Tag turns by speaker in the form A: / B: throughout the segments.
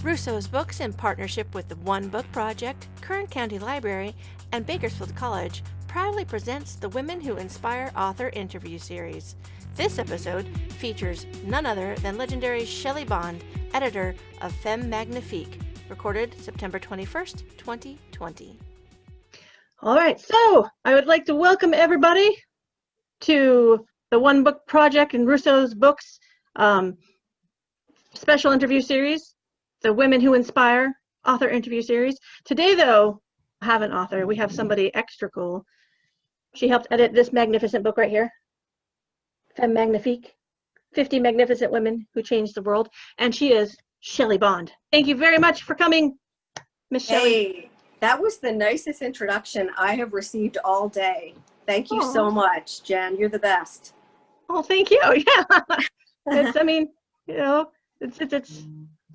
A: Russo's Books, in partnership with the One Book Project, Kern County Library, and Bakersfield College, proudly presents the Women Who Inspire Author Interview Series. This episode features none other than legendary Shelly Bond, editor of Femme Magnifique, recorded September 21st, 2020.
B: All right, so I would like to welcome everybody to the One Book Project and Russo's Books special interview series, the Women Who Inspire Author Interview Series. Today, though, I have an author. We have somebody extra cool. She helped edit this magnificent book right here, Femme Magnifique, 50 Magnificent Women Who Changed the World, and she is Shelly Bond. Thank you very much for coming, Miss Shelly.
C: Hey, that was the nicest introduction I have received all day. Thank you so much, Jen. You're the best.
B: Oh, thank you. Yeah, it's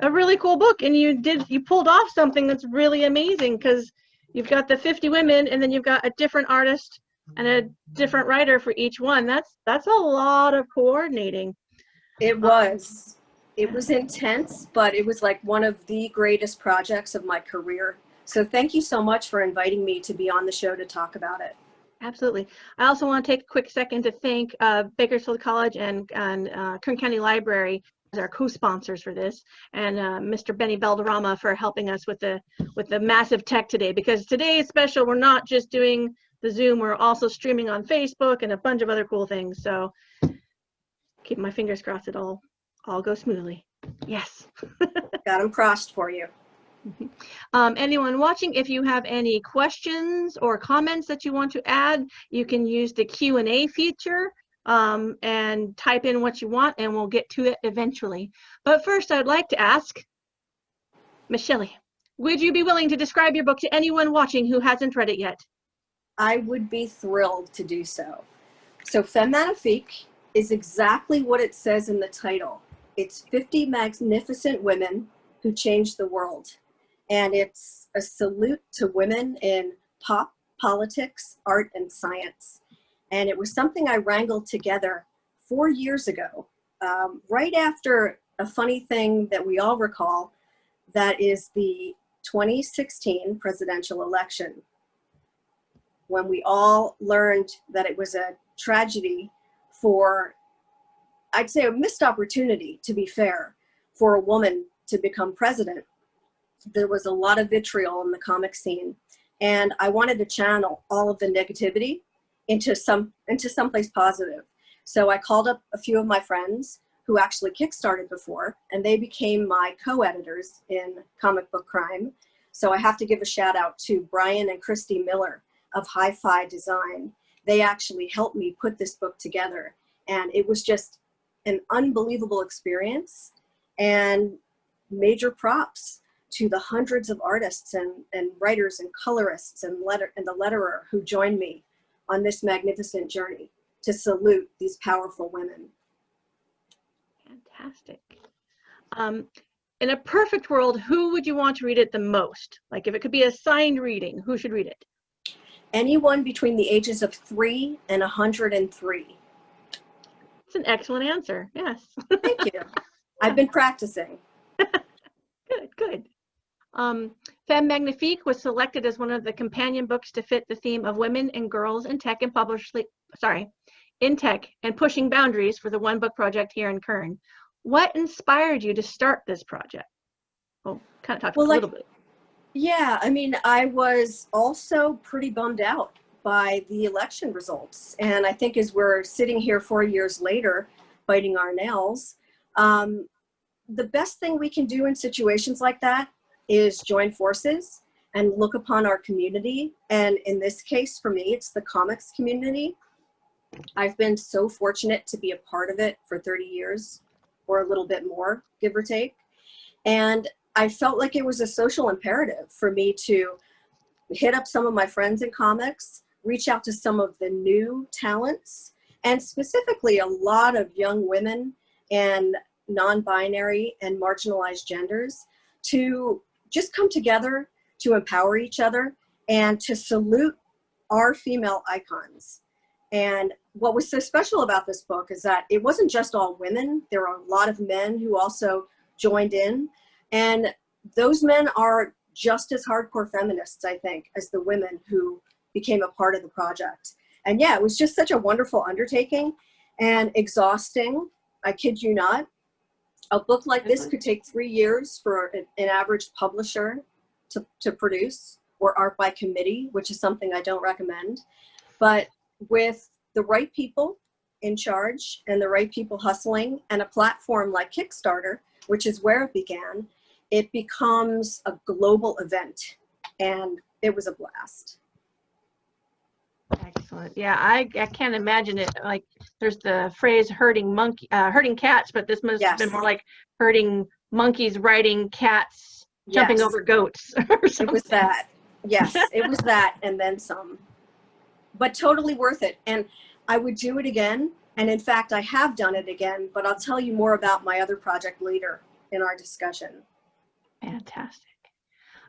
B: a really cool book, and you pulled off something that's really amazing, because you've got the 50 women, and then you've got a different artist and a different writer for each one. That's a lot of coordinating.
C: It was intense, but it was like one of the greatest projects of my career. So thank you so much for inviting me to be on the show to talk about it.
B: Absolutely. I also want to take a quick second to thank Bakersfield College and Kern County Library as our co-sponsors for this, and Mr. Benny Belderrama for helping us with the massive tech today, because today is special. We're not just doing the Zoom, we're also streaming on Facebook and a bunch of other cool things. So keep my fingers crossed it all goes smoothly. Yes.
C: Got them crossed for you.
B: Anyone watching, if you have any questions or comments that you want to add, you can use the Q&A feature and type in what you want, and we'll get to it eventually. But first, I'd like to ask Miss Shelly, would you be willing to describe your book to anyone watching who hasn't read it yet?
C: I would be thrilled to do so. So Femme Magnifique is exactly what it says in the title. It's 50 magnificent women who changed the world. And it's a salute to women in pop, politics, art, and science. And it was something I wrangled together 4 years ago, right after a funny thing that we all recall, that is the 2016 presidential election, when we all learned that it was a tragedy for, I'd say a missed opportunity, to be fair, for a woman to become president. There was a lot of vitriol in the comic scene, and I wanted to channel all of the negativity into someplace positive. So I called up a few of my friends who actually kickstarted before, and they became my co-editors in Comic Book Crime. So I have to give a shout out to Brian and Christy Miller of Hi-Fi Design. They actually helped me put this book together, and it was just an unbelievable experience. And major props to the hundreds of artists and writers and colorists and the letterer who joined me on this magnificent journey to salute these powerful women.
B: Fantastic. In a perfect world, who would you want to read it the most? Like, if it could be a signed reading, who should read it?
C: Anyone between the ages of 3 and 103.
B: It's an excellent answer. Yes.
C: Thank you. I've been practicing.
B: Good. Femme Magnifique was selected as one of the companion books to fit the theme of women and girls in tech and pushing boundaries for the One Book Project here in Kern. What inspired you to start this project? Well, kind of talk a little bit.
C: Yeah, I mean, I was also pretty bummed out by the election results. And I think as we're sitting here 4 years later, biting our nails, the best thing we can do in situations like that is join forces and look upon our community. And in this case, for me, it's the comics community. I've been so fortunate to be a part of it for 30 years or a little bit more, give or take. And I felt like it was a social imperative for me to hit up some of my friends in comics, reach out to some of the new talents, and specifically a lot of young women and non-binary and marginalized genders, to just come together to empower each other and to salute our female icons. And what was so special about this book is that it wasn't just all women. There are a lot of men who also joined in. And those men are just as hardcore feminists, I think, as the women who became a part of the project. And yeah, it was just such a wonderful undertaking and exhausting. I kid you not. A book like this could take 3 years for an average publisher to produce, or art by committee, which is something I don't recommend. But with the right people in charge and the right people hustling and a platform like Kickstarter, which is where it began, it becomes a global event, and it was a blast.
B: Excellent. Yeah, I can't imagine it. Like, there's the phrase herding cats, but this must have been more like herding monkeys riding cats, jumping over goats or something.
C: It was that. Yes, it was that, and then some. But totally worth it. And I would do it again. And in fact, I have done it again, but I'll tell you more about my other project later in our discussion.
B: Fantastic.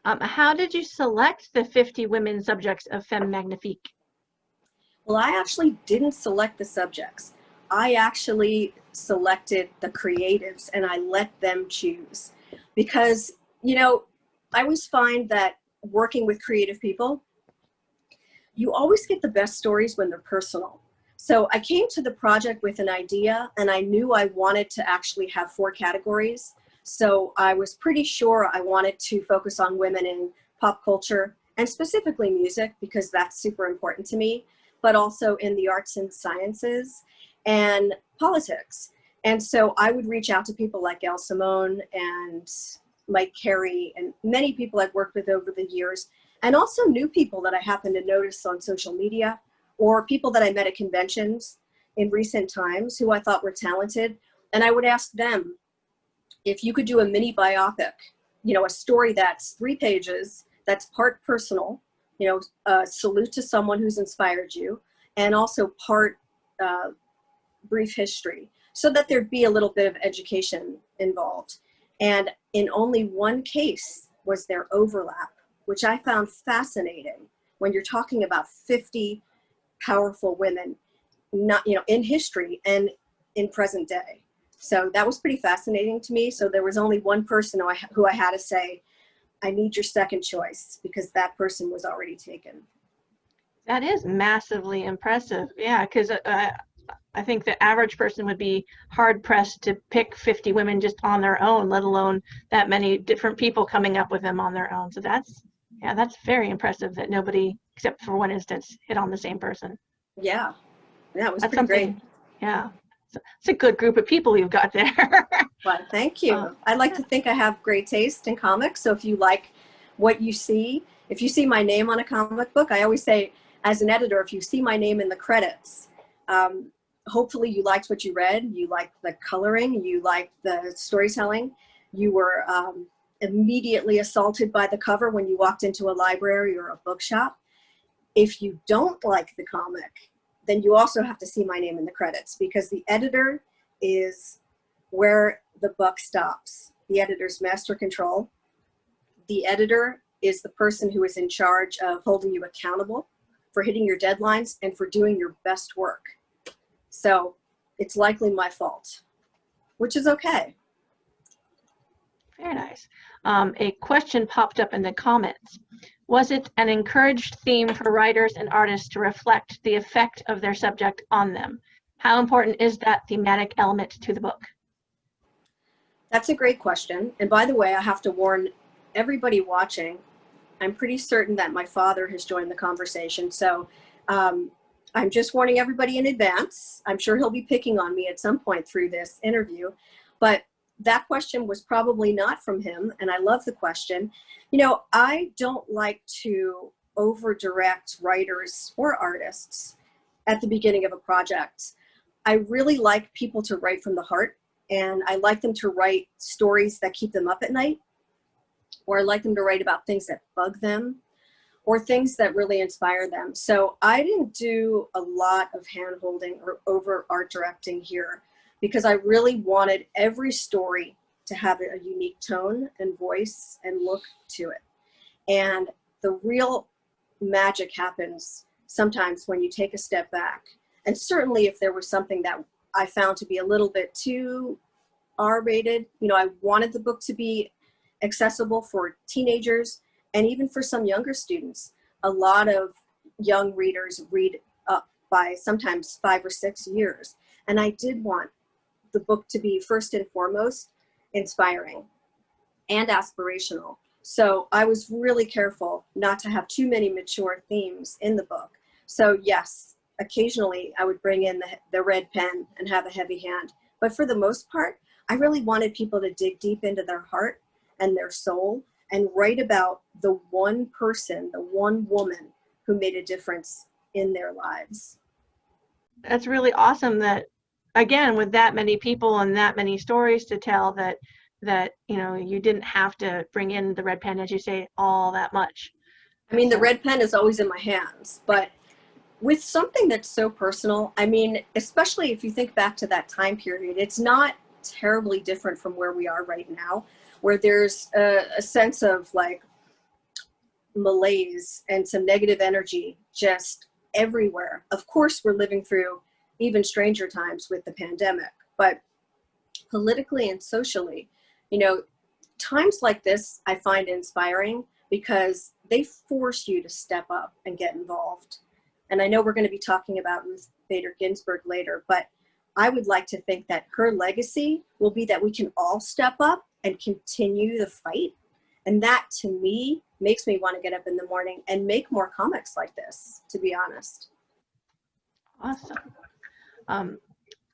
B: How did you select the 50 women subjects of Femme Magnifique?
C: Well, I actually didn't select the subjects. I actually selected the creatives, and I let them choose. Because, you know, I always find that working with creative people, you always get the best stories when they're personal. So I came to the project with an idea, and I knew I wanted to actually have 4 categories. So I was pretty sure I wanted to focus on women in pop culture, and specifically music, because that's super important to me, but also in the arts and sciences and politics. And so I would reach out to people like El Simone and Mike Carey and many people I've worked with over the years, and also new people that I happen to notice on social media, or people that I met at conventions in recent times who I thought were talented. And I would ask them, if you could do a mini biopic, you know, a story that's 3 pages, that's part personal, you know, a salute to someone who's inspired you, and also part brief history, so that there'd be a little bit of education involved. And in only one case was there overlap, which I found fascinating when you're talking about 50 powerful women, not, you know, in history and in present day. So that was pretty fascinating to me. So there was only one person who I had to say, I need your second choice, because that person was already taken.
B: That is massively impressive. Yeah, because I think the average person would be hard pressed to pick 50 women just on their own, let alone that many different people coming up with them on their own. So that's very impressive that nobody, except for one instance, hit on the same person.
C: Yeah, that was pretty great.
B: Yeah, it's a good group of people you've got there.
C: Well, thank you. I like to think I have great taste in comics. So if you like what you see, if you see my name on a comic book, I always say, as an editor, if you see my name in the credits, hopefully you liked what you read, you liked the coloring, you liked the storytelling, you were immediately assaulted by the cover when you walked into a library or a bookshop. If you don't like the comic, then you also have to see my name in the credits, because the editor is where the buck stops. The editor's master control. The editor is the person who is in charge of holding you accountable for hitting your deadlines and for doing your best work. So it's likely my fault, which is okay.
B: Very nice. A question popped up in the comments. Was it an encouraged theme for writers and artists to reflect the effect of their subject on them? How important is that thematic element to the book?
C: That's a great question. And by the way, I have to warn everybody watching, I'm pretty certain that my father has joined the conversation. So I'm just warning everybody in advance. I'm sure he'll be picking on me at some point through this interview. But that question was probably not from him, and I love the question. You know, I don't like to over-direct writers or artists at the beginning of a project. I really like people to write from the heart, and I like them to write stories that keep them up at night, or I like them to write about things that bug them, or things that really inspire them. So I didn't do a lot of hand-holding or over art directing here, because I really wanted every story to have a unique tone and voice and look to it. And the real magic happens sometimes when you take a step back. And certainly if there was something that I found to be a little bit too R-rated, you know, I wanted the book to be accessible for teenagers and even for some younger students. A lot of young readers read up by sometimes 5 or 6 years. And I did want the book to be first and foremost inspiring and aspirational. So I was really careful not to have too many mature themes in the book. So yes, occasionally I would bring in the red pen and have a heavy hand. But for the most part, I really wanted people to dig deep into their heart and their soul and write about the one person, the one woman who made a difference in their lives.
B: That's really awesome that, again, with that many people and that many stories to tell, that you didn't have to bring in the red pen, as you say, all that much.
C: I mean, the red pen is always in my hands, but with something that's so personal, I mean, especially if you think back to that time period, it's not terribly different from where we are right now, where there's a sense of like malaise and some negative energy just everywhere. Of course, we're living through even stranger times with the pandemic, but politically and socially, times like this I find inspiring because they force you to step up and get involved. And I know we're going to be talking about Ruth Bader Ginsburg later, but I would like to think that her legacy will be that we can all step up and continue the fight. And that, to me, makes me want to get up in the morning and make more comics like this, to be honest.
B: Awesome.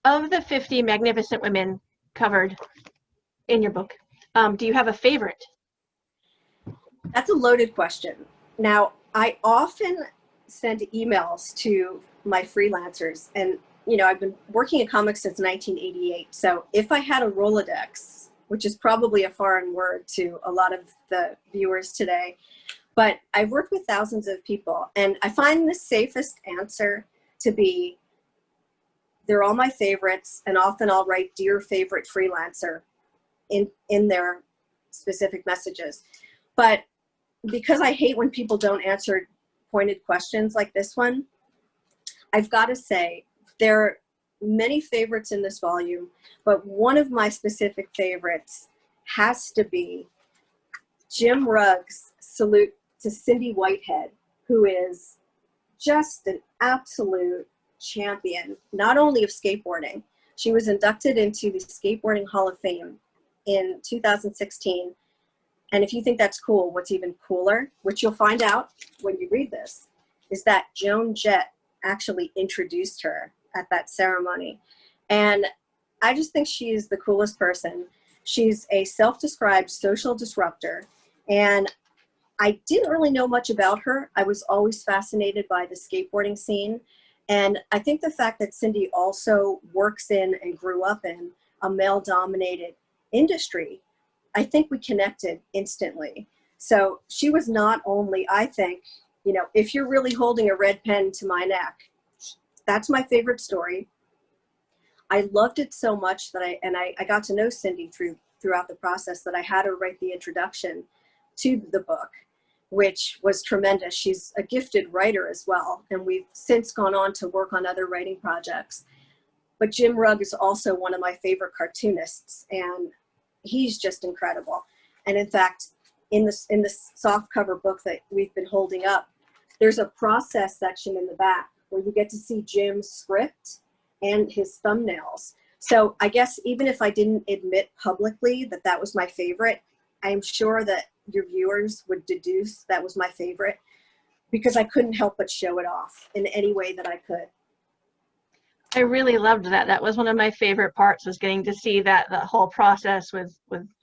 B: Of the 50 magnificent women covered in your book, do you have a favorite?
C: That's a loaded question. Now, I often send emails to my freelancers, and I've been working in comics since 1988. So if I had a Rolodex, which is probably a foreign word to a lot of the viewers today, but I've worked with thousands of people, and I find the safest answer to be, they're all my favorites, and often I'll write dear favorite freelancer in their specific messages. But because I hate when people don't answer pointed questions like this one, I've got to say there are many favorites in this volume, but one of my specific favorites has to be Jim Rugg's salute to Cindy Whitehead, who is just an absolute champion, not only of skateboarding. She was inducted into the Skateboarding Hall of Fame in 2016. And if you think that's cool, what's even cooler, which you'll find out when you read this, is that Joan Jett actually introduced her at that ceremony. And I just think she is the coolest person. She's a self-described social disruptor. And I didn't really know much about her. I was always fascinated by the skateboarding scene. And I think the fact that Cindy also works in and grew up in a male-dominated industry, I think we connected instantly. So she was not only, I think, if you're really holding a red pen to my neck, that's my favorite story. I loved it so much that I got to know Cindy throughout the process, that I had her write the introduction to the book, which was tremendous. She's a gifted writer as well, and we've since gone on to work on other writing projects. But Jim Rugg is also one of my favorite cartoonists, and he's just incredible. And in fact, in this soft cover book that we've been holding up, there's a process section in the back where you get to see Jim's script and his thumbnails. So I guess even if I didn't admit publicly that that was my favorite, I'm sure that your viewers would deduce that was my favorite, because I couldn't help but show it off in any way that I could.
B: I really loved that. That was one of my favorite parts, was getting to see the whole process with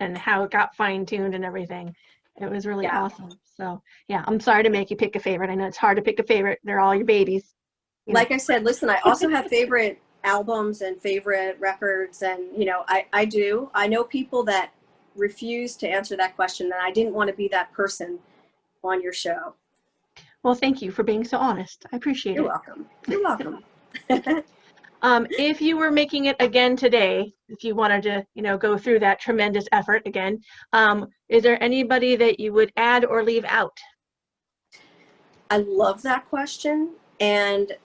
B: and how it got fine-tuned and everything. It was really awesome. So yeah, I'm sorry to make you pick a favorite. I know it's hard to pick a favorite. They're all your babies.
C: Like I said, listen, I also have favorite albums and favorite records, and I do. I know people that refuse to answer that question, and I didn't want to be that person on your show.
B: Well, thank you for being so honest. I appreciate it.
C: You're welcome. You're welcome.
B: If you were making it again today, if you wanted to, go through that tremendous effort again, is there anybody that you would add or leave out?
C: I love that question. And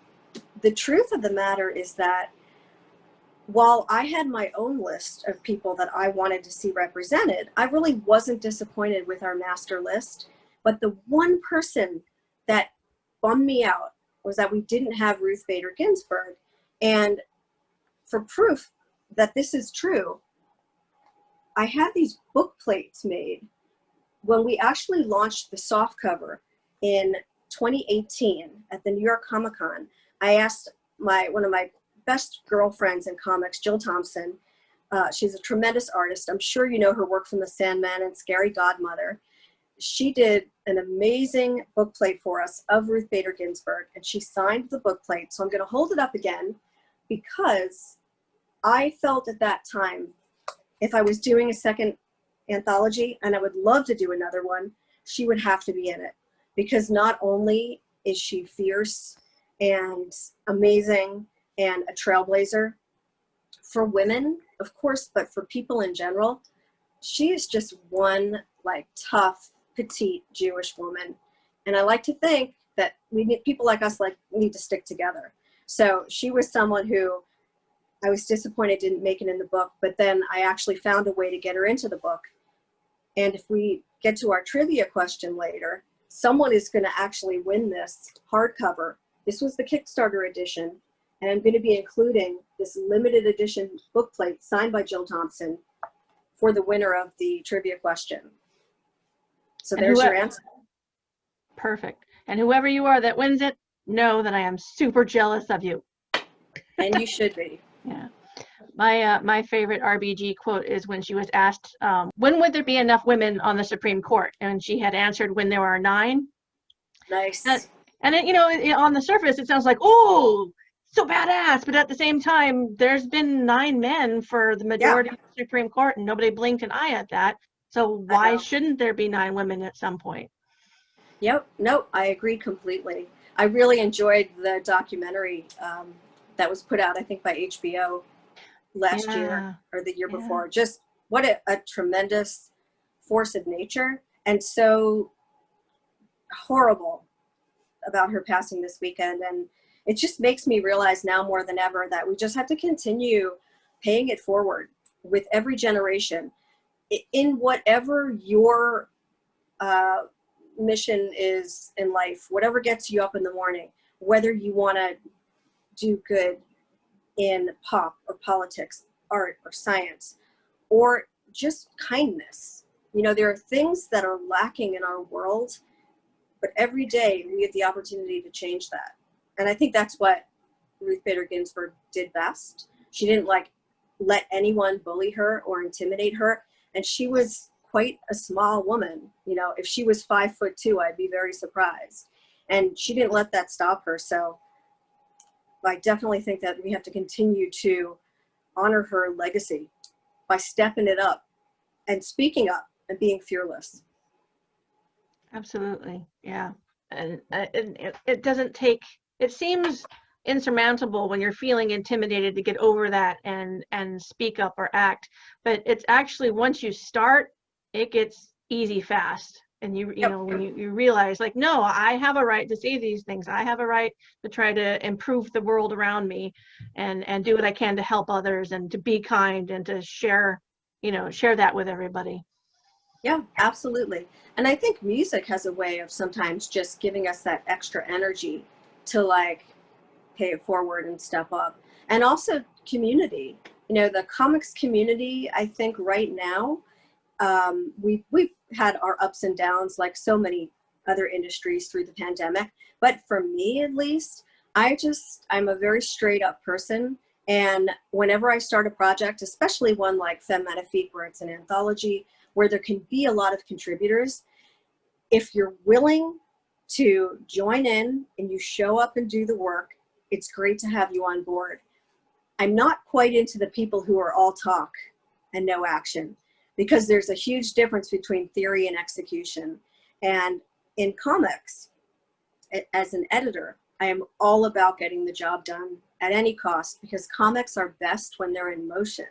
C: the truth of the matter is that while I had my own list of people that I wanted to see represented, I really wasn't disappointed with our master list. But the one person that bummed me out was that we didn't have Ruth Bader Ginsburg. And for proof that this is true, I had these book plates made when we actually launched the soft cover in 2018 at the New York Comic Con. I asked one of my best girlfriends in comics, Jill Thompson. She's a tremendous artist. I'm sure you know her work from The Sandman and Scary Godmother. She did an amazing book plate for us of Ruth Bader Ginsburg, and she signed the book plate. So I'm going to hold it up again because I felt at that time, if I was doing a second anthology, and I would love to do another one, she would have to be in it, because not only is she fierce and amazing and a trailblazer for women, of course, but for people in general, she is just one like tough, petite Jewish woman. And I like to think that we need people like us need to stick together. So she was someone who I was disappointed didn't make it in the book, but then I actually found a way to get her into the book. And if we get to our trivia question later, someone is going to actually win this hardcover. This was the Kickstarter edition, and I'm going to be including this limited edition book plate signed by Jill Thompson for the winner of the trivia question. So there's your answer.
B: Perfect. And whoever you are that wins it, know that I am super jealous of you.
C: And you should be.
B: Yeah. My favorite RBG quote is when she was asked, when would there be enough women on the Supreme Court? And she had answered, when there are 9.
C: Nice.
B: And it, on the surface, it sounds like, oh, so badass. But at the same time, there's been 9 men for the majority of the Supreme Court, and nobody blinked an eye at that. So why shouldn't there be 9 women at some point?
C: Yep. No, I agree completely. I really enjoyed the documentary that was put out, I think, by HBO last year or the year before. Just what a tremendous force of nature, and so horrible about her passing this weekend. And it just makes me realize now more than ever that we just have to continue paying it forward with every generation in whatever your mission is in life, whatever gets you up in the morning, whether you want to do good in pop or politics, art or science, or just kindness. There are things that are lacking in our world, but every day we have the opportunity to change that. And I think that's what Ruth Bader Ginsburg did best. She didn't let anyone bully her or intimidate her. And she was quite a small woman. If she was 5'2", I'd be very surprised. And she didn't let that stop her. So I definitely think that we have to continue to honor her legacy by stepping it up and speaking up and being fearless.
B: Absolutely. Yeah. And it doesn't take, it seems insurmountable when you're feeling intimidated to get over that and speak up or act. But it's actually, once you start, it gets easy fast. And you know, when you realize no, I have a right to say these things. I have a right to try to improve the world around me and do what I can to help others and to be kind and to share that with everybody.
C: Yeah, absolutely. And I think music has a way of sometimes just giving us that extra energy to pay it forward and step up. And also community, the comics community, I think right now, we've had our ups and downs like so many other industries through the pandemic. But for me, at least, I'm a very straight up person. And whenever I start a project, especially one like Femme Magnifique, where it's an anthology, where there can be a lot of contributors, if you're willing to join in and you show up and do the work, it's great to have you on board. I'm not quite into the people who are all talk and no action, because there's a huge difference between theory and execution. And in comics, as an editor, I am all about getting the job done at any cost, because comics are best when they're in motion,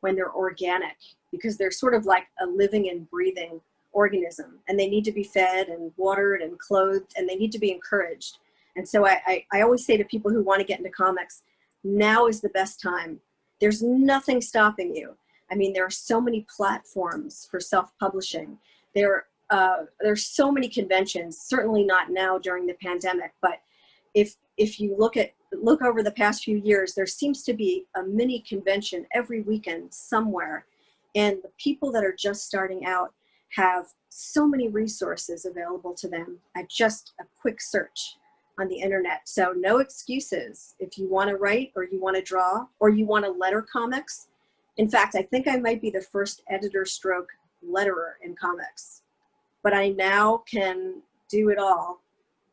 C: when they're organic, because they're sort of like a living and breathing organism, and they need to be fed and watered and clothed, and they need to be encouraged. And so I always say to people who want to get into comics, now is the best time. there's nothing stopping you. I mean, there are so many platforms for self-publishing. There's so many conventions, certainly not now during the pandemic, but if you look over the past few years, there seems to be a mini convention every weekend somewhere. And the people that are just starting out have so many resources available to them at just a quick search on the internet. So no excuses. If you want to write or you want to draw or you want to letter comics. In fact, I think I might be the first editor stroke letterer in comics, but I now can do it all.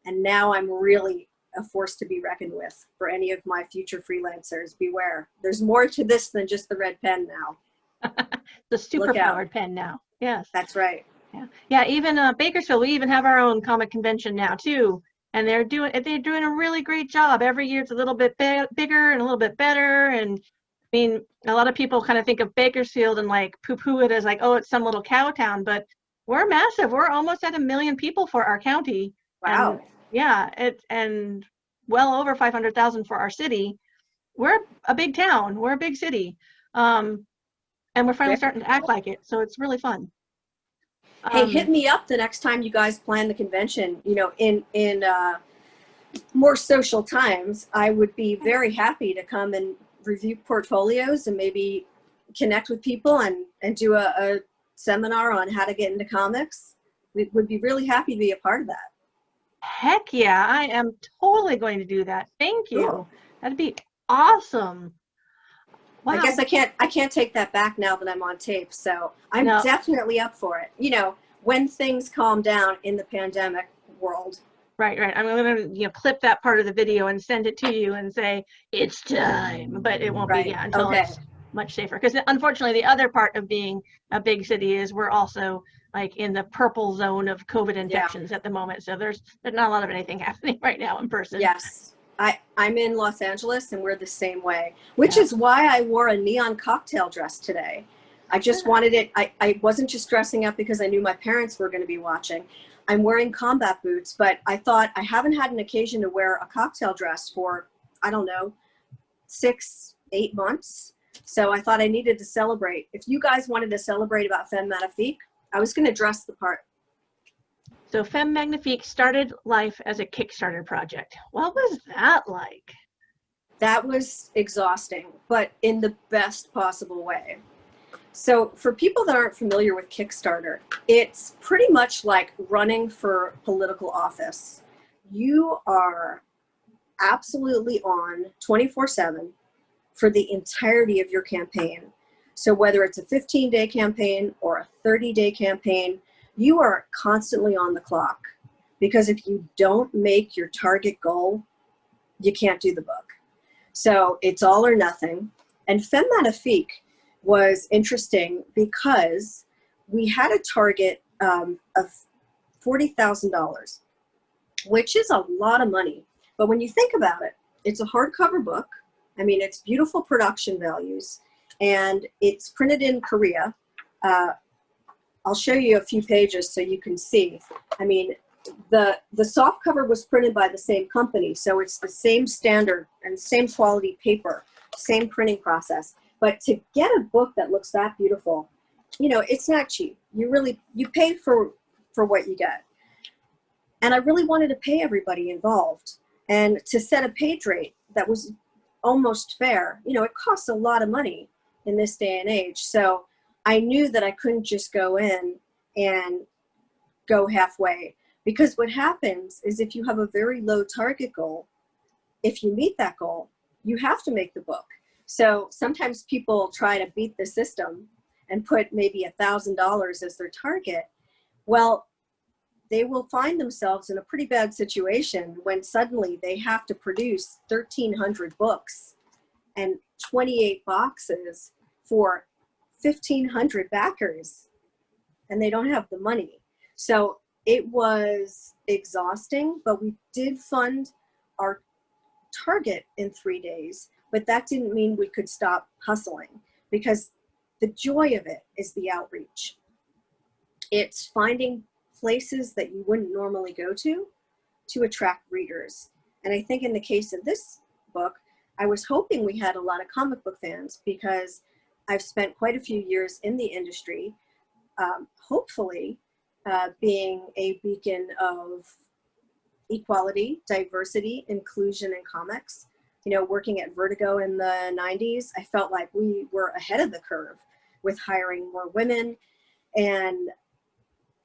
C: And now I'm really a force to be reckoned with for any of my future freelancers. Beware. There's more to this than just the red pen now.
B: The super-powered pen now. Yes.
C: That's right.
B: Yeah. Even Bakersfield, we even have our own comic convention now too. And they're doing a really great job. Every year it's a little bit bigger and a little bit better. And I mean, a lot of people kind of think of Bakersfield and like poo-poo it as like, oh, it's some little cow town, but we're massive. We're almost at 1 million people for our county.
C: Wow.
B: And yeah, and well over 500,000 for our city. We're a big town. We're a big city. And we're finally starting to act like it. So it's really fun.
C: Hey, hit me up the next time you guys plan the convention, you know, in more social times. I would be very happy to come and review portfolios and maybe connect with people and do a seminar on how to get into comics. We would be really happy to be a part of that.
B: Heck yeah, I am totally going to do that. Thank you.
C: Cool.
B: That'd be awesome. Wow.
C: I guess I can't take that back now that I'm on tape. So I'm definitely up for it. You know, when things calm down in the pandemic world.
B: Right. I'm going to clip that part of the video and send it to you and say it's time, but it won't be until it's much safer. Because unfortunately, the other part of being a big city is we're also like in the purple zone of COVID infections at the moment. So there's not a lot of anything happening right now in person.
C: Yes. I'm in Los Angeles and we're the same way, which is why I wore a neon cocktail dress today. I just wanted it. I wasn't just dressing up because I knew my parents were going to be watching. I'm wearing combat boots, but I thought I haven't had an occasion to wear a cocktail dress for, I don't know, 6-8 months. So I thought I needed to celebrate. If you guys wanted to celebrate about Femme Magnifique, I was going to dress the part.
B: So Femme Magnifique started life as a Kickstarter project. What was that like?
C: That was exhausting, but in the best possible way. So for people that aren't familiar with Kickstarter, it's pretty much like running for political office. You are absolutely on 24/7 for the entirety of your campaign. So whether it's a 15-day campaign or a 30-day campaign, you are constantly on the clock, because if you don't make your target goal, you can't do the book. So it's all or nothing. And Femme Magnifique was interesting because we had a target of $40,000, which is a lot of money. But when you think about it, it's a hardcover book. I mean, it's beautiful production values, and it's printed in Korea. I'll show you a few pages so you can see. I mean, the soft cover was printed by the same company, so it's the same standard and same quality paper, same printing process. But to get a book that looks that beautiful, you know, it's not cheap. You pay for what you get. And I really wanted to pay everybody involved, and to set a page rate that was almost fair. You know, it costs a lot of money in this day and age. So I knew that I couldn't just go in and go halfway, because what happens is if you have a very low target goal, if you meet that goal, you have to make the book. So sometimes people try to beat the system and put maybe $1,000 as their target. Well, they will find themselves in a pretty bad situation when suddenly they have to produce 1,300 books and 28 boxes for 1,500 backers, and they don't have the money. So it was exhausting, but we did fund our target in 3 days, but that didn't mean we could stop hustling, because the joy of it is the outreach. It's finding places that you wouldn't normally go to attract readers. And I think in the case of this book, I was hoping we had a lot of comic book fans because I've spent quite a few years in the industry, hopefully being a beacon of equality, diversity, inclusion in comics. You know, working at Vertigo in the 90s, I felt like we were ahead of the curve with hiring more women and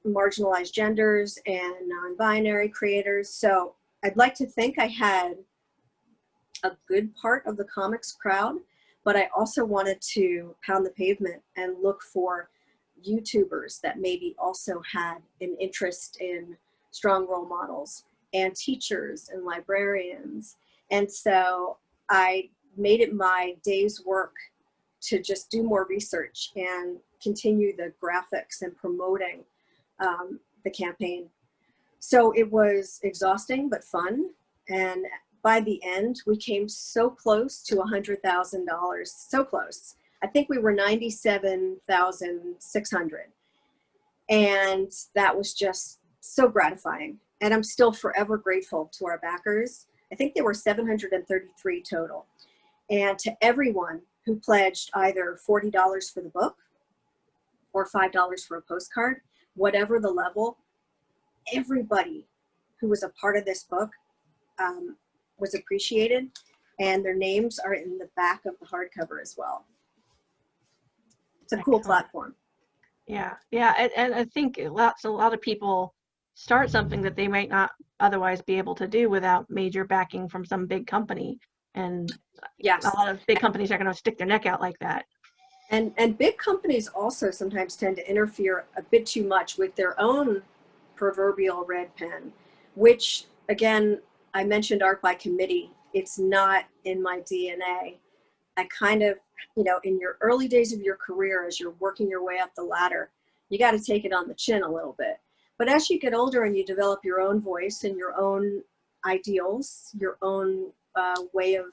C: marginalized genders and non-binary creators. So I'd like to think I had a good part of the comics crowd, but I also wanted to pound the pavement and look for YouTubers that maybe also had an interest in strong role models, and teachers and librarians. And so I made it my day's work to just do more research and continue the graphics and promoting the campaign. So it was exhausting but fun. And by the end, we came so close to $100,000, so close. I think we were 97,600. And that was just so gratifying. And I'm still forever grateful to our backers. I think there were 733 total. And to everyone who pledged either $40 for the book or $5 for a postcard, whatever the level, everybody who was a part of this book was appreciated, and their names are in the back of the hardcover as well. It's a cool platform.
B: Yeah, yeah, and I think a lot of people start something that they might not otherwise be able to do without major backing from some big company, and
C: yes,
B: a lot of big companies are going to stick their neck out like that.
C: And big companies also sometimes tend to interfere a bit too much with their own proverbial red pen, which, again, I mentioned art by committee. It's not in my DNA. I kind of, you know, in your early days of your career, as you're working your way up the ladder, you got to take it on the chin a little bit. But as you get older and you develop your own voice and your own ideals, your own way of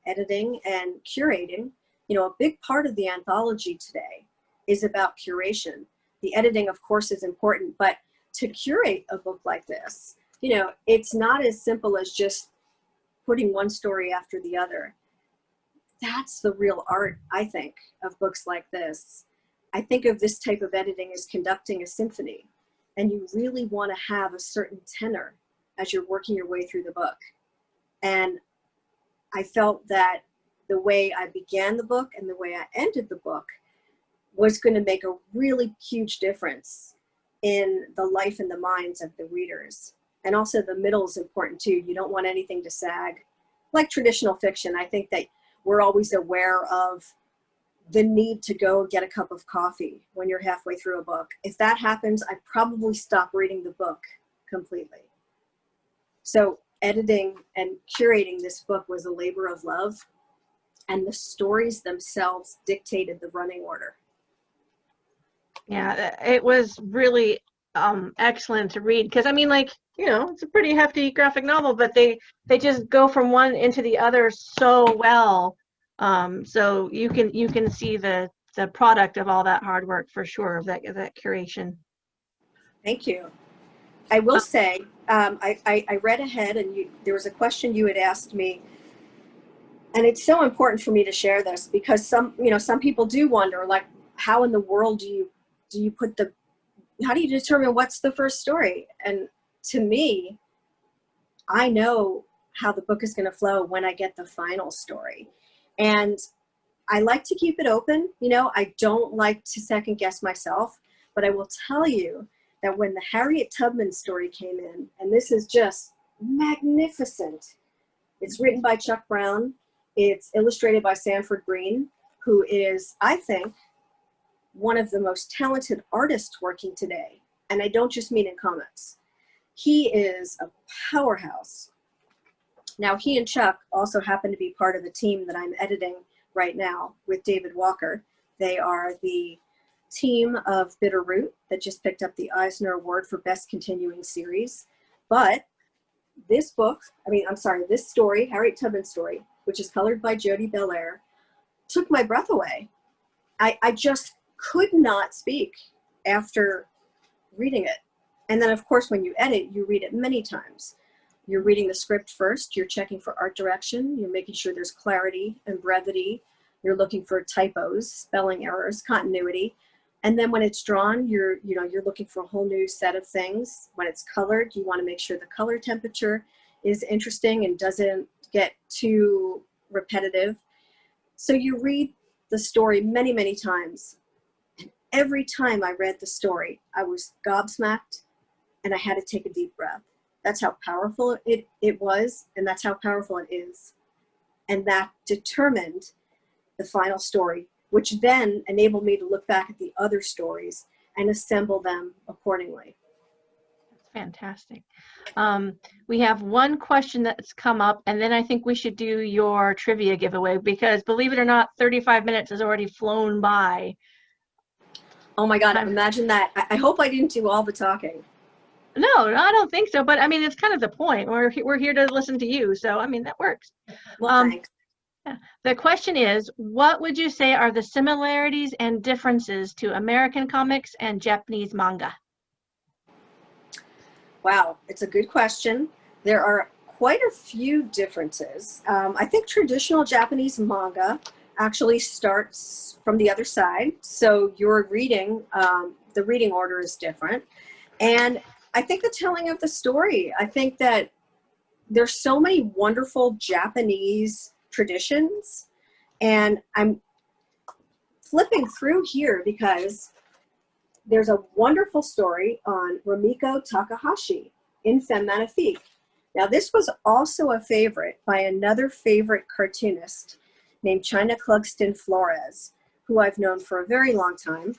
C: editing and curating, you know, a big part of the anthology today is about curation. The editing, of course, is important, but to curate a book like this, you know, it's not as simple as just putting one story after the other. That's the real art, I think, of books like this. I think of this type of editing as conducting a symphony, and you really want to have a certain tenor as you're working your way through the book. And I felt that the way I began the book and the way I ended the book was going to make a really huge difference in the life and the minds of the readers. And also the middle is important too. You don't want anything to sag. Like traditional fiction, I think that we're always aware of the need to go get a cup of coffee when you're halfway through a book. If that happens, I probably stop reading the book completely. So editing and curating this book was a labor of love, and the stories themselves dictated the running order.
B: Yeah, it was really excellent to read, because I mean, like, you know, it's a pretty hefty graphic novel, but they just go from one into the other so well. So you can see the product of all that hard work for sure, of that curation.
C: Thank you. I will say, I read ahead, and there was a question you had asked me, and it's so important for me to share this because some people do wonder, like, how in the world do you put how do you determine what's the first story? And to me, I know how the book is going to flow when I get the final story. And I like to keep it open. You know, I don't like to second guess myself, but I will tell you that when the Harriet Tubman story came in, and this is just magnificent. It's written by Chuck Brown. It's illustrated by Sanford Green, who is, I think, one of the most talented artists working today. And I don't just mean in comics. He is a powerhouse. Now, he and Chuck also happen to be part of the team that I'm editing right now with David Walker. They are the team of Bitterroot that just picked up the Eisner Award for Best Continuing Series. But this story, Harriet Tubman story, which is colored by Jody Belair, took my breath away. I just could not speak after reading it. And then, of course, when you edit, you read it many times. You're reading the script first, you're checking for art direction, you're making sure there's clarity and brevity, you're looking for typos, spelling errors, continuity. And then when it's drawn, you're looking for a whole new set of things. When it's colored, you want to make sure the color temperature is interesting and doesn't get too repetitive. So you read the story many, many times. And every time I read the story, I was gobsmacked and I had to take a deep breath. That's how powerful it was, and that's how powerful it is. And that determined the final story, which then enabled me to look back at the other stories and assemble them accordingly.
B: Fantastic. We have one question that's come up, and then I think we should do your trivia giveaway, because believe it or not, 35 minutes has already flown by.
C: Oh my God, imagine that. I hope I didn't do all the talking.
B: No, I don't think so, but I mean, it's kind of the point. We're here to listen to you, so I mean, that works.
C: Well, thanks.
B: Yeah. The question is, what would you say are the similarities and differences to American comics and Japanese manga?
C: Wow, it's a good question. There are quite a few differences. I think traditional Japanese manga actually starts from the other side. So your reading, the reading order is different. And I think the telling of the story, I think that there's so many wonderful Japanese traditions. And I'm flipping through here because there's a wonderful story on Ramiko Takahashi in Femme Magnifique. Now, this was also a favorite by another favorite cartoonist named China Clugston Flores, who I've known for a very long time.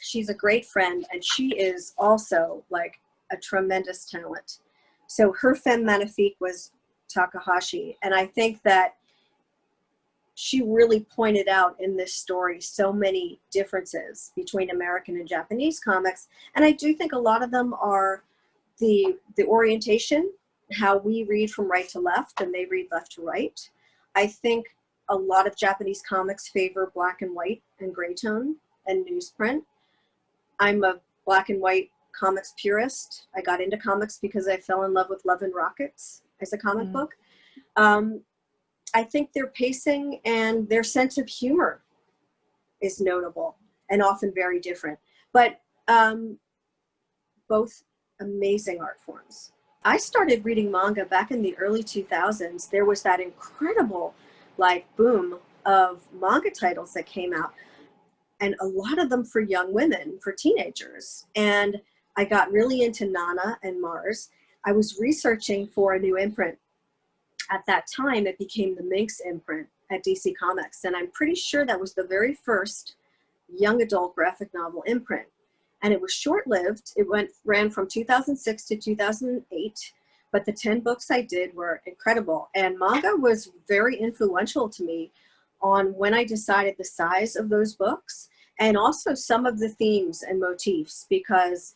C: She's a great friend, and she is also like a tremendous talent. So her Femme Magnifique was Takahashi, and I think that she really pointed out in this story so many differences between American and Japanese comics. And I do think a lot of them are the orientation, how we read from right to left and they read left to right. I think a lot of Japanese comics favor black and white and gray tone and newsprint. I'm a black and white comics purist. I got into comics because I fell in love with Love and Rockets as a comic book. I think their pacing and their sense of humor is notable and often very different, but both amazing art forms. I started reading manga back in the early 2000s. There was that incredible boom of manga titles that came out, and a lot of them for young women, for teenagers. And I got really into Nana and Mars. I was researching for a new imprint. At that time, it became the Minx imprint at DC Comics. And I'm pretty sure that was the very first young adult graphic novel imprint. And it was short-lived. It ran from 2006 to 2008. But the 10 books I did were incredible. And manga was very influential to me on when I decided the size of those books, and also some of the themes and motifs, because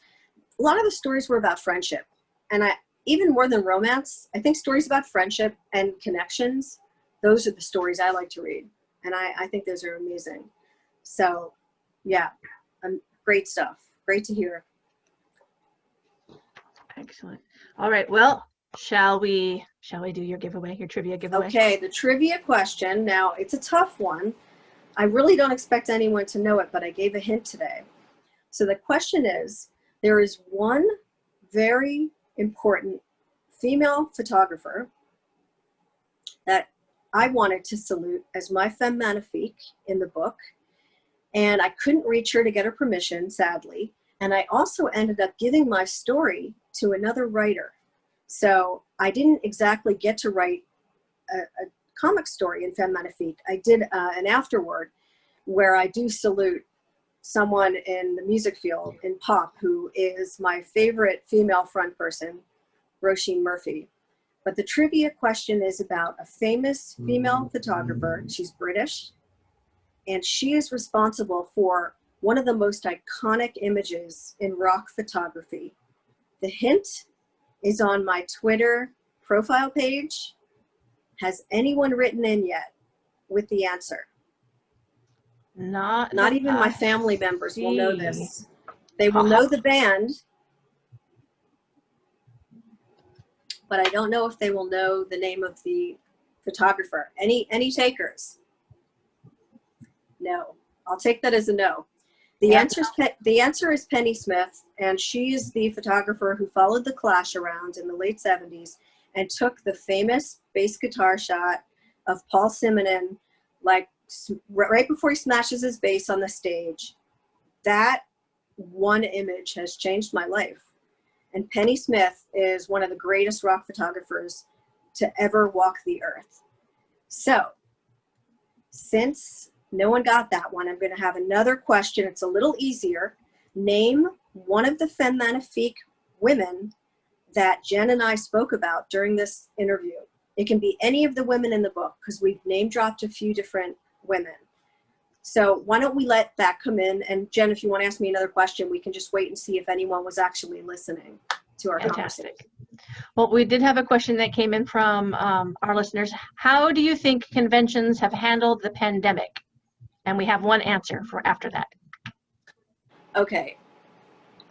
C: a lot of the stories were about friendship. And even more than romance, I think stories about friendship and connections, those are the stories I like to read. And I think those are amazing. So yeah, great stuff. Great to hear.
B: Excellent. All right, well, shall we do your giveaway, your trivia giveaway?
C: Okay, the trivia question. Now, it's a tough one. I really don't expect anyone to know it, but I gave a hint today. So the question is, there is one very important female photographer that I wanted to salute as my Femme Magnifique in the book, and I couldn't reach her to get her permission, sadly. And I also ended up giving my story to another writer. So I didn't exactly get to write a comic story in Femme Magnifique. I did an afterword where I do salute someone in the music field, in pop, who is my favorite female front person, Roisin Murphy. But the trivia question is about a famous female photographer. She's British, and she is responsible for one of the most iconic images in rock photography. The hint is on my Twitter profile page. Has anyone written in yet with the answer? Not even my family members will know this. They will know the band, but I don't know if they will know the name of the photographer. Any takers? No. I'll take that as a no. The answer is Penny Smith, and she is the photographer who followed the Clash around in the late 70s and took the famous bass guitar shot of Paul Simonon, like right before he smashes his bass on the stage. That one image has changed my life. And Penny Smith is one of the greatest rock photographers to ever walk the earth. So, since no one got that one, I'm going to have another question. It's a little easier. Name one of the Femme Magnifique women that Jen and I spoke about during this interview. It can be any of the women in the book, because we've name dropped a few different women. So why don't we let that come in? And Jen, if you want to ask me another question, we can just wait and see if anyone was actually listening to our conversation.
B: Fantastic. Well, we did have a question that came in from our listeners. How do you think conventions have handled the pandemic? And we have one answer for after that.
C: Okay.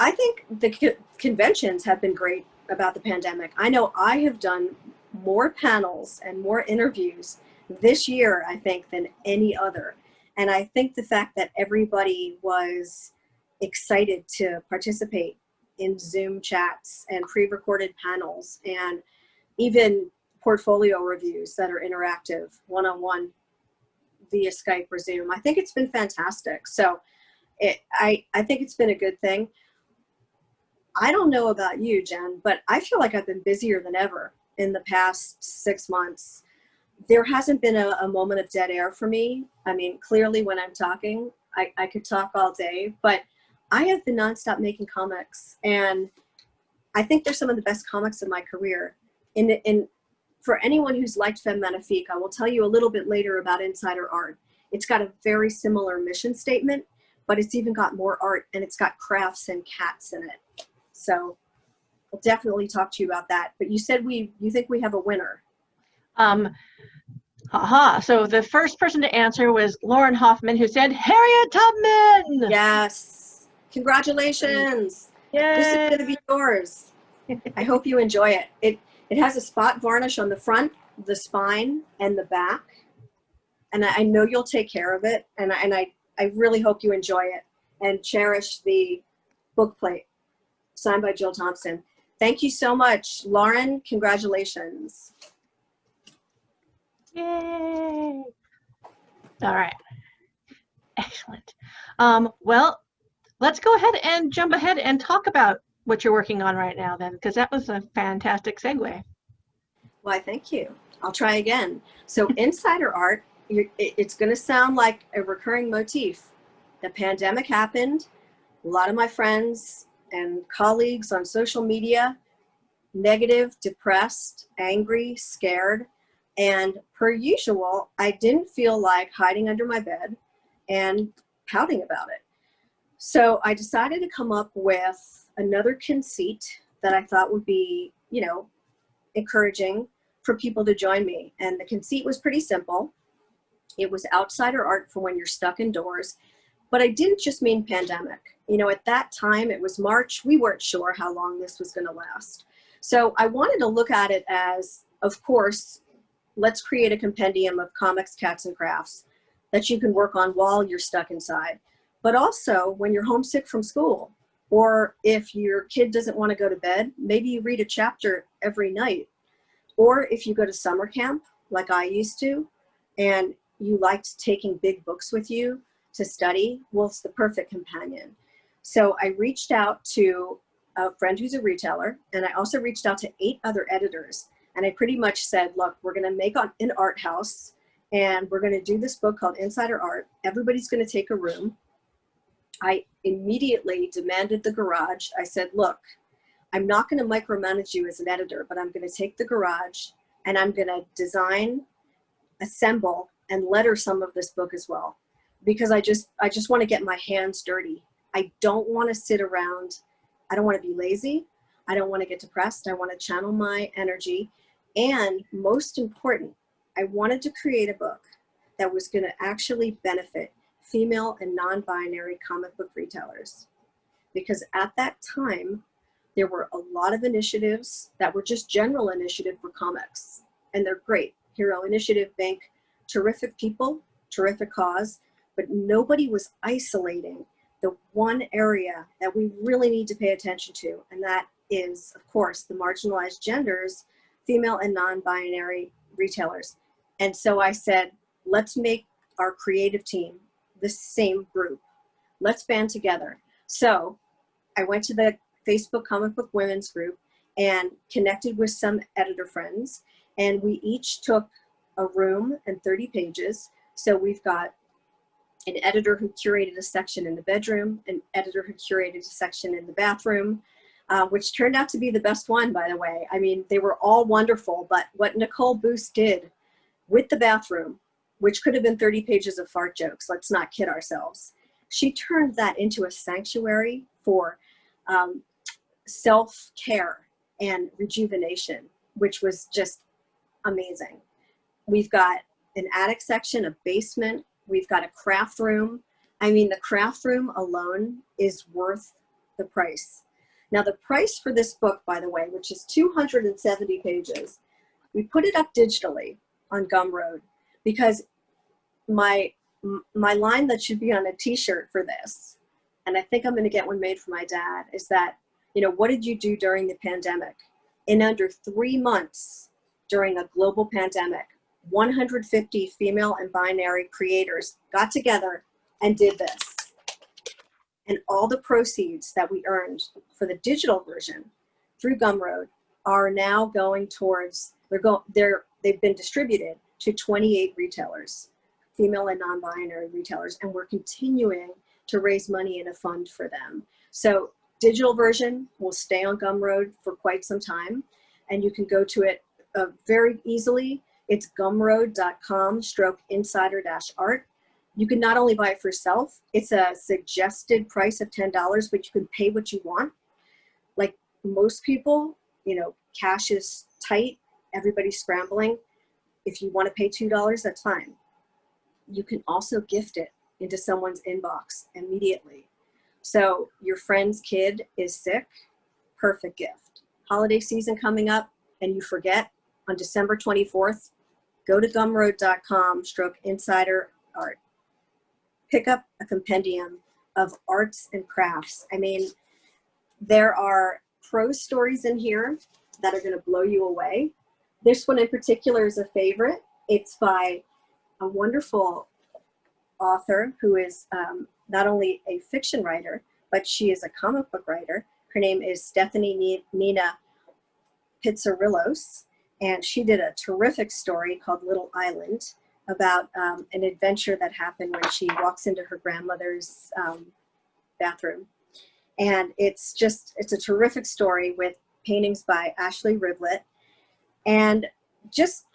C: I think the conventions have been great about the pandemic. I know I have done more panels and more interviews this year, I think, than any other. And I think the fact that everybody was excited to participate in Zoom chats and pre-recorded panels and even portfolio reviews that are interactive one-on-one via Skype or Zoom, I think it's been fantastic. So I think it's been a good thing. I don't know about you, Jen, but I feel like I've been busier than ever in the past 6 months. There hasn't been a moment of dead air for me. I mean, clearly when I'm talking, I could talk all day, but I have been nonstop making comics, and I think they're some of the best comics in my career. For anyone who's liked Femme Magnifique, I will tell you a little bit later about Insider Art. It's got a very similar mission statement, but it's even got more art, and it's got crafts and cats in it. So I'll definitely talk to you about that. But you said you think we have a winner.
B: So the first person to answer was Lauren Hoffman, who said Harriet Tubman.
C: Yes. Congratulations.
B: Yay.
C: This is going to be yours. I hope you enjoy it. It has a spot varnish on the front, the spine, and the back. And I know you'll take care of it. And I really hope you enjoy it and cherish the book plate signed by Jill Thompson. Thank you so much. Lauren, congratulations.
B: Yay. All right. Excellent. Well, let's go ahead and jump ahead and talk about what you're working on right now then, because that was a fantastic segue.
C: Why, thank you. I'll try again. So Insider Art, it's going to sound like a recurring motif. The pandemic happened. A lot of my friends and colleagues on social media, negative, depressed, angry, scared. And per usual, I didn't feel like hiding under my bed and pouting about it. So I decided to come up with another conceit that I thought would be, encouraging for people to join me. And the conceit was pretty simple. It was outsider art for when you're stuck indoors. But I didn't just mean pandemic. At that time, it was March. We weren't sure how long this was going to last. So I wanted to look at it as, of course, let's create a compendium of comics, cats, and crafts that you can work on while you're stuck inside. But also when you're homesick from school, or if your kid doesn't want to go to bed, maybe you read a chapter every night. Or if you go to summer camp, like I used to, and you liked taking big books with you to study, well, it's the perfect companion. So I reached out to a friend who's a retailer, and I also reached out to 8 other editors. And I pretty much said, look, we're going to make an art house, and we're going to do this book called Insider Art. Everybody's going to take a room. I immediately demanded the garage. I said, look, I'm not going to micromanage you as an editor, but I'm going to take the garage and I'm going to design, assemble, and letter some of this book as well. Because I just want to get my hands dirty. I don't want to sit around. I don't want to be lazy. I don't want to get depressed. I want to channel my energy. And most important, I wanted to create a book that was going to actually benefit female and non-binary comic book retailers. Because at that time, There were a lot of initiatives that were just general initiative for comics, and they're great. Hero Initiative Bank, terrific people, terrific cause, but nobody was isolating the one area that we really need to pay attention to, and that is, of course, the marginalized genders, female and non-binary retailers. And so I said, let's make our creative team the same group. Let's band together. So I went to the Facebook Comic Book Women's group and connected with some editor friends, and we each took a room and 30 pages. So we've got an editor who curated a section in the bedroom, an editor who curated a section in the bathroom, which turned out to be the best one, by the way. I mean, they were all wonderful, but what Nicole Boost did with the bathroom, which could have been 30 pages of fart jokes, let's not kid ourselves, she turned that into a sanctuary for self-care and rejuvenation, which was just amazing. We've got an attic section, a basement, we've got a craft room. I mean, the craft room alone is worth the price. Now, the price for this book, by the way, which is 270 pages, we put it up digitally on Gumroad because my line that should be on a t-shirt for this, and I think I'm going to get one made for my dad, is that, you know, what did you do during the pandemic? In under 3 months during a global pandemic, 150 female and binary creators got together and did this. And all the proceeds that we earned for the digital version through Gumroad are now going towards, they've been distributed to 28 retailers, female and non-binary retailers, and we're continuing to raise money in a fund for them. So digital version will stay on Gumroad for quite some time, and you can go to it very easily. It's gumroad.com/insider-art. You can not only buy it for yourself, it's a suggested price of $10, but you can pay what you want. Like most people, you know, cash is tight, everybody's scrambling. If you want to pay $2, that's fine. You can also gift it into someone's inbox immediately. So your friend's kid is sick, perfect gift. Holiday season coming up and you forget, on December 24th, go to gumroad.com/insider-art. Pick up a compendium of arts and crafts. I mean, there are prose stories in here that are going to blow you away. This one in particular is a favorite. It's by a wonderful author who is not only a fiction writer, but she is a comic book writer. Her name is Stephanie Nina Pizzarillos, and she did a terrific story called Little Island about an adventure that happened when she walks into her grandmother's bathroom. And it's a terrific story with paintings by Ashley Rivlett. And just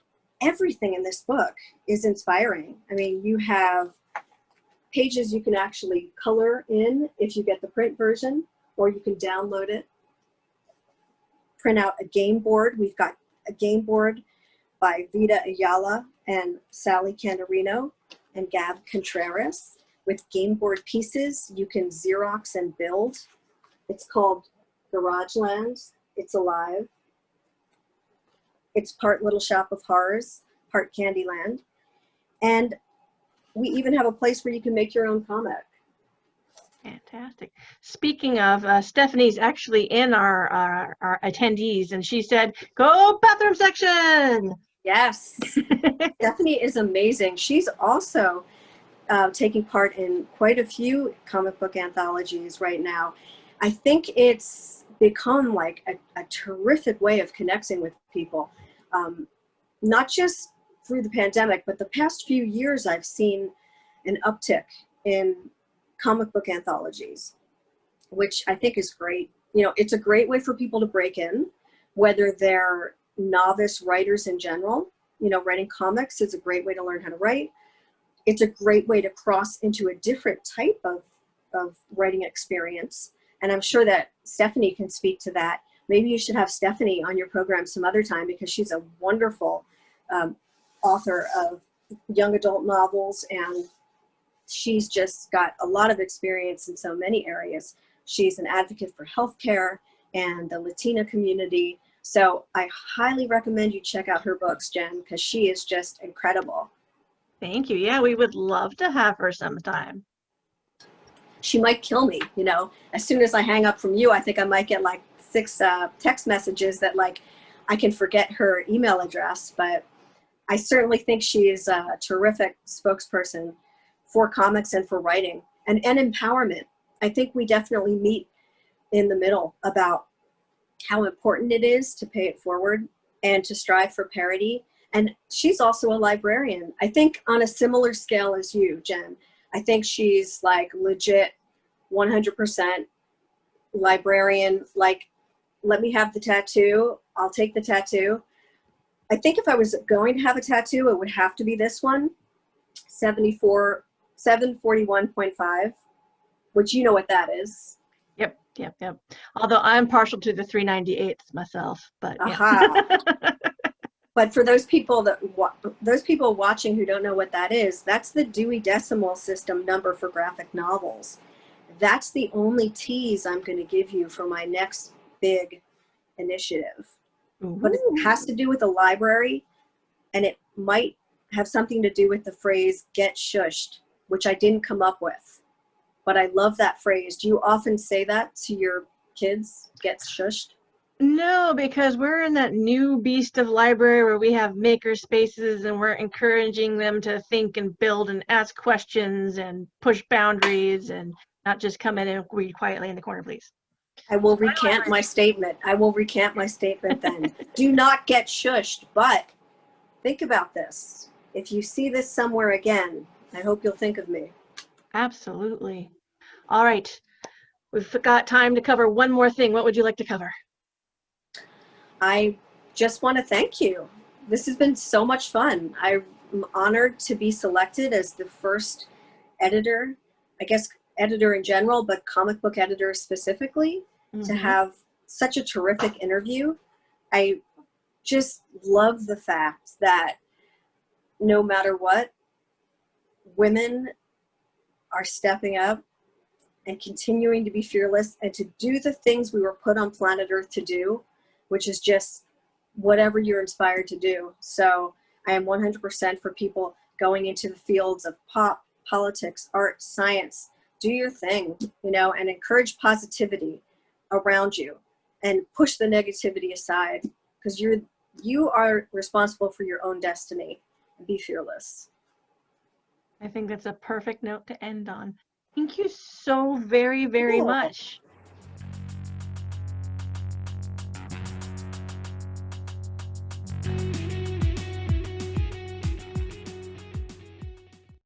C: everything in this book is inspiring. I mean, you have pages you can actually color in if you get the print version, or you can download it, print out a game board. We've got a game board by Vida Ayala and Sally Candarino and Gab Contreras with game board pieces you can Xerox and build. It's called Garageland. It's alive. It's part Little Shop of Horrors, part Candyland. And we even have a place where you can make your own comic.
B: Fantastic. Speaking of, Stephanie's actually in our attendees, and she said, go bathroom section.
C: Yes. Stephanie is amazing. She's also taking part in quite a few comic book anthologies right now. I think it's become like a terrific way of connecting with people. Not just through the pandemic, but the past few years I've seen an uptick in comic book anthologies, which I think is great. You know, it's a great way for people to break in, whether they're novice writers in general. You know, writing comics is a great way to learn how to write. It's a great way to cross into a different type of writing experience. And I'm sure that Stephanie can speak to that. Maybe you should have Stephanie on your program some other time, because she's a wonderful author of young adult novels, and she's just got a lot of experience in so many areas. She's an advocate for healthcare, and the Latina community. So I highly recommend you check out her books, Jen, because she is just incredible.
B: Thank you. Yeah, we would love to have her sometime.
C: She might kill me, you know. As soon as I hang up from you, I think I might get like 6 text messages that like I can forget her email address, but I certainly think she is a terrific spokesperson for comics and for writing and empowerment. I think we definitely meet in the middle about how important it is to pay it forward and to strive for parity. And she's also a librarian. I think on a similar scale as you, Jen. I think she's like legit 100% librarian. Like, let me have the tattoo. I'll take the tattoo. I think if I was going to have a tattoo, it would have to be this one, 741.5, which you know what that is.
B: Yep. Although I'm partial to the 398th myself, but yeah.
C: Aha. But for those people watching who don't know what that is, that's the Dewey Decimal System number for graphic novels. That's the only tease I'm going to give you for my next big initiative.
B: Ooh.
C: But it has to do with the library, and it might have something to do with the phrase "get shushed," which I didn't come up with. But I love that phrase. Do you often say that to your kids, "get shushed"?
B: No, because we're in that new beast of library where we have maker spaces and we're encouraging them to think and build and ask questions and push boundaries and not just come in and read quietly in the corner, please.
C: I will recant my statement. Then. Do not get shushed, but think about this. If you see this somewhere again, I hope you'll think of me.
B: Absolutely. All right. We've got time to cover one more thing. What would you like to cover?
C: I just want to thank you. This has been so much fun. I'm honored to be selected as the first editor, I guess editor in general, but comic book editor specifically, to have such a terrific interview. I just love the fact that no matter what, women are stepping up and continuing to be fearless and to do the things we were put on planet Earth to do, which is just whatever you're inspired to do. So I am 100% for people going into the fields of pop, politics, art, science. Do your thing, you know, and encourage positivity around you and push the negativity aside, because you are responsible for your own destiny. Be fearless.
B: I think that's a perfect note to end on. Thank you so very, very much.